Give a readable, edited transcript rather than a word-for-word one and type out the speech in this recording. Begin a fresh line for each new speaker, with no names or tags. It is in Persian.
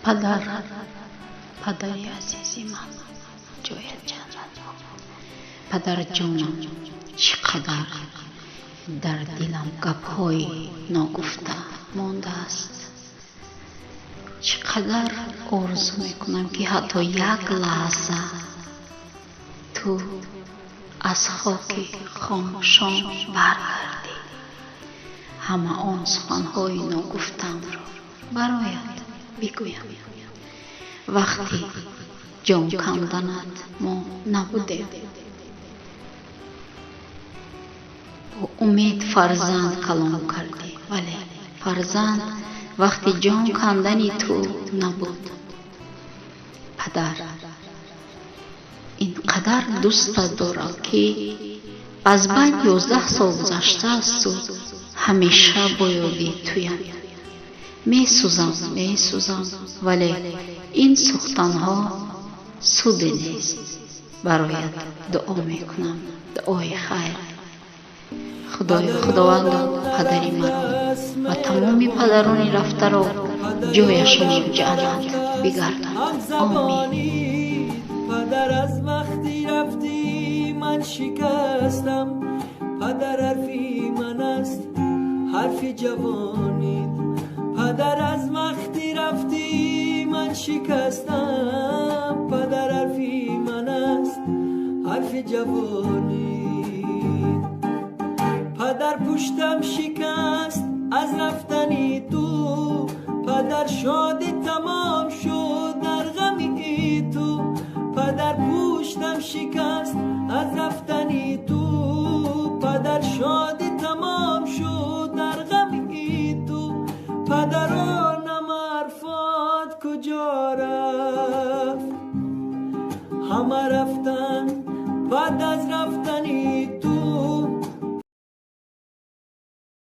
پدری عزیزی من، جایت جنت. پدر جانم، چقدر در دلم گپ‌های ناگفته مانده است. چقدر آرزو میکنم که حتی یک لحظه تو از خاک خاموشان برگردی، همه آن سخن‌های ناگفته‌ام را برایت بگویم. وقتی جان کندنت ما نبودیم، با امید فرزند کلام کردی، ولی فرزند وقتی جان کندنی تو نبود. پدر اینقدر دوست دارم که از بین 11 سال گذشته است و همیشه با یادی تویم. می سوزم ولی این سوختنها سودی نیست. برایت دعا میکنم، دعای خیر. خداوند پدری مرا و تمام پدران رفته را جایشان جنت بگردان. آمین.
پدر از وقتی رفتی من شکستم، پدر حرفی من است حرف جوانیت. پدر از وقتی رفتی من شکستم، پدر حرفی من است حرف جوانیت. پدر پشتم شکست از رفتنی تو، پدر شادی تمام شد در غمی تو. پدر پشتم شکست از رفتنی تو، پدر شادی تمام شد در غمی تو. پدرانم عرفات کجا رفت، همه رفتن بعد از رفتنی